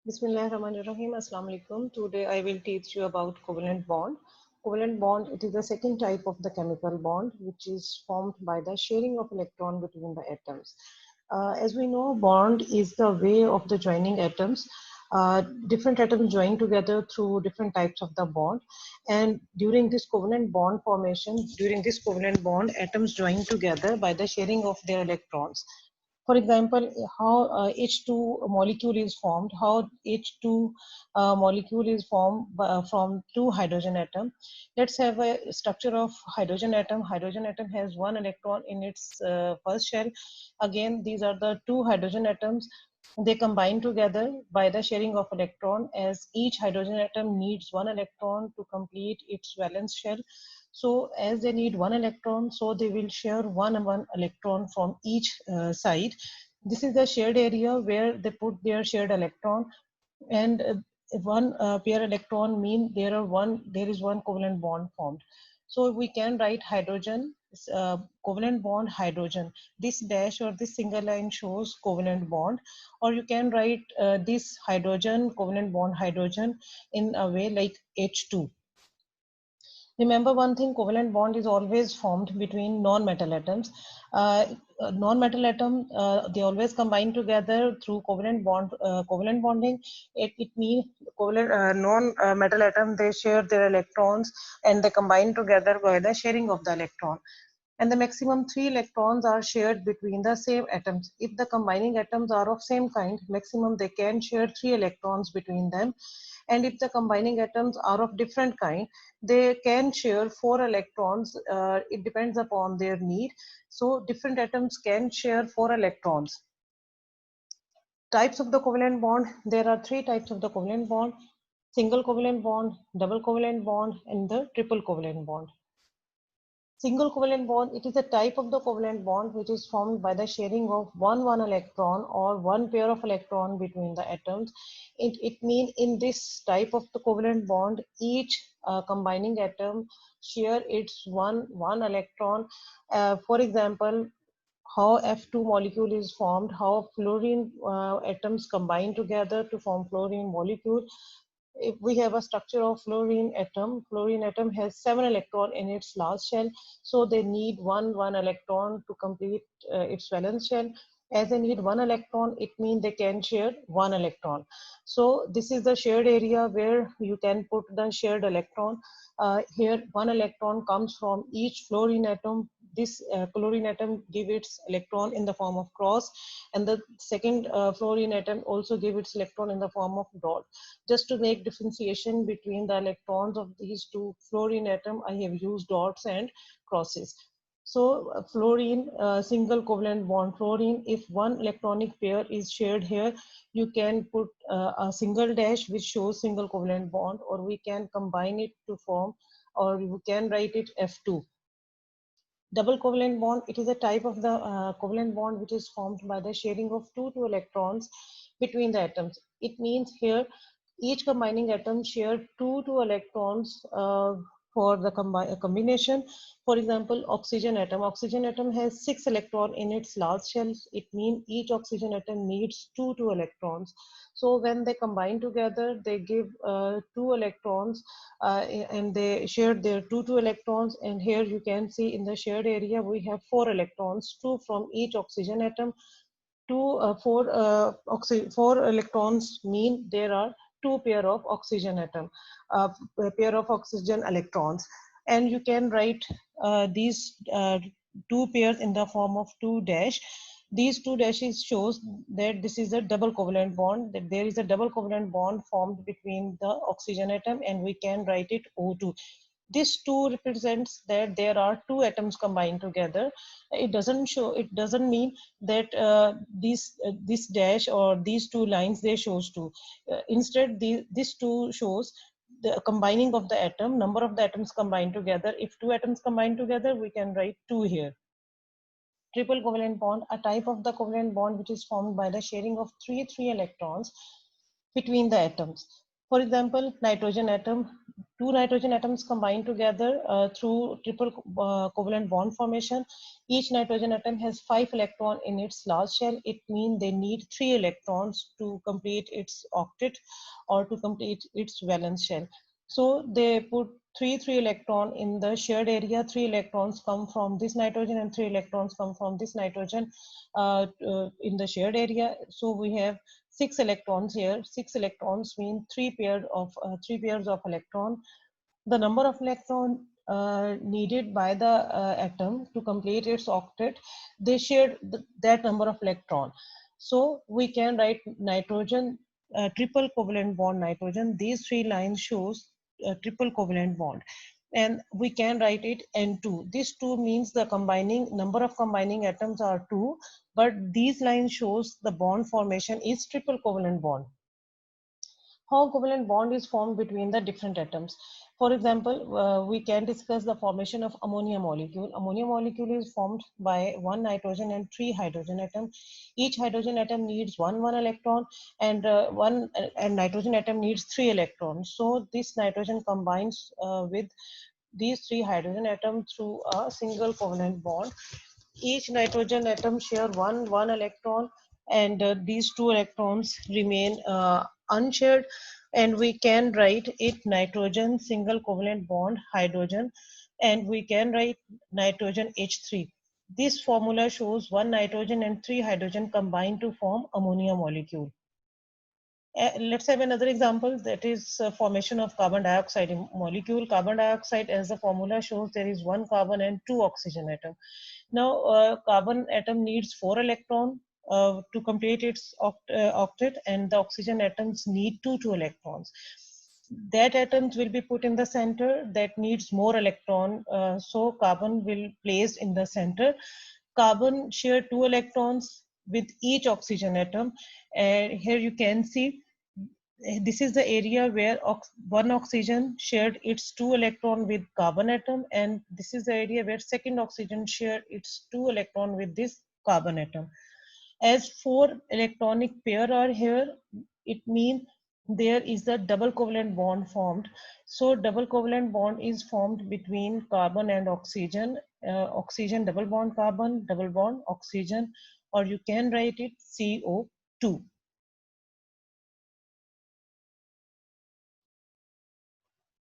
Bismillahirrahmanirrahim. Assalamu alaikum. Today I will teach you about covalent bond. Covalent bond, it is the second type of the chemical bond which is formed by the sharing of electron between the atoms. As we know, bond is the way of the joining atoms. Different atoms join together through different types of the bond, and during this covalent bond formation, during this covalent bond, atoms join together by the sharing of their electrons. For example, how H2 molecule is formed, how H2 molecule is formed from two hydrogen atom. Let's have a structure of hydrogen atom. Hydrogen atom has one electron in its first shell. Again, these are the two hydrogen atoms. They combine together by the sharing of electron, as each hydrogen atom needs one electron to complete its valence shell. So as they need one electron, so they will share one electron from each side. This is the shared area where they put their shared electron, and one pair electron mean there is one covalent bond formed. So we can write hydrogen, covalent bond hydrogen. This dash or this single line shows covalent bond, or you can write this hydrogen covalent bond hydrogen in a way like H2. Remember one thing, covalent bond is always formed between non-metal atoms. Non-metal atom, they always combine together through covalent bonding. It means covalent non-metal atom, they share their electrons and they combine together by the sharing of the electron. And the maximum 3 electrons are shared between the same atoms. If the combining atoms are of same kind, maximum they can share 3 electrons between them. And if the combining atoms are of different kind, they can share 4 electrons. It depends upon their need. So different atoms can share 4 electrons. Types of the covalent bond, there are 3 types of the covalent bond: single covalent bond, double covalent bond, and the triple covalent bond. Single covalent bond, it is a type of the covalent bond which is formed by the sharing of one electron or one pair of electron between the atoms. It means in this type of the covalent bond, each combining atom share its one electron. For example, how F2 molecule is formed, how fluorine atoms combine together to form fluorine molecule. If we have a structure of fluorine atom has 7 electron in its last shell, so they need one electron to complete its valence shell. As they need one electron, it means they can share one electron. So this is the shared area where you can put the shared electron. Here one electron comes from each fluorine atom. This chlorine atom give its electron in the form of cross, and the second fluorine atom also give its electron in the form of dot. Just to make differentiation between the electrons of these two fluorine atom, I have used dots and crosses. So fluorine, single covalent bond fluorine, if one electronic pair is shared here, you can put a single dash which shows single covalent bond, or we can combine it to form, or you can write it F2. Double covalent bond, it is a type of the covalent bond which is formed by the sharing of two electrons between the atoms. It means here each combining atom share two electrons for the combination. For example, oxygen atom. Oxygen atom has 6 electrons in its last shell. It means each oxygen atom needs two electrons. So when they combine together, they give 2 electrons, and they shared their two electrons. And here you can see in the shared area we have 4 electrons, 2 from each oxygen atom. 4 electrons mean there are 2 pair of oxygen atom, a pair of oxygen electrons. And you can write these 2 pairs in the form of 2 dash. These 2 dashes shows that this is a double covalent bond, that there is a double covalent bond formed between the oxygen atom, and we can write it O2. This 2 represents that there are 2 atoms combined together. It doesn't mean that this dash or these 2 lines they shows 2. Instead, this 2 shows the combining of the atom, number of the atoms combined together. If 2 atoms combine together, we can write 2 here. Triple covalent bond, a type of the covalent bond which is formed by the sharing of three electrons between the atoms. For example, nitrogen atom, two nitrogen atoms combine together through triple covalent bond formation. Each nitrogen atom has 5 electrons in its last shell. It means they need 3 electrons to complete its octet or to complete its valence shell. So they put three electron in the shared area. 3 electrons come from this nitrogen and 3 electrons come from this nitrogen in the shared area. So we have 6 electrons here. 6 electrons mean three pairs of electron. The number of electron needed by the atom to complete its octet, they share that number of electron. So we can write nitrogen, triple covalent bond nitrogen. These three lines shows a triple covalent bond. And we can write it N2. This 2 means the combining number of combining atoms are 2, but these lines shows the bond formation is triple covalent bond. How covalent bond is formed between the different atoms. For example, we can discuss the formation of ammonia molecule. Ammonia molecule is formed by 1 nitrogen and 3 hydrogen atom. Each hydrogen atom needs one electron, and nitrogen atom needs 3 electrons. So this nitrogen combines with these 3 hydrogen atoms through a single covalent bond. Each nitrogen atom share one electron, and these 2 electrons remain unshared, and we can write it nitrogen single covalent bond hydrogen, and we can write nitrogen H3. This formula shows 1 nitrogen and 3 hydrogen combined to form ammonia molecule. Let's have another example, that is formation of carbon dioxide molecule. Carbon dioxide, as the formula shows, there is 1 carbon and 2 oxygen atom. Now, carbon atom needs 4 electron to complete its octet, and the oxygen atoms need two electrons. That atoms will be put in the center that needs more electron, so carbon will placed in the center. Carbon share 2 electrons with each oxygen atom, and here you can see this is the area where one oxygen shared its 2 electron with carbon atom, and this is the area where second oxygen shared its 2 electron with this carbon atom. As 4 electronic pair are here, it means there is a double covalent bond formed. So double covalent bond is formed between carbon and oxygen. Oxygen double bond carbon, double bond oxygen, or you can write it CO2.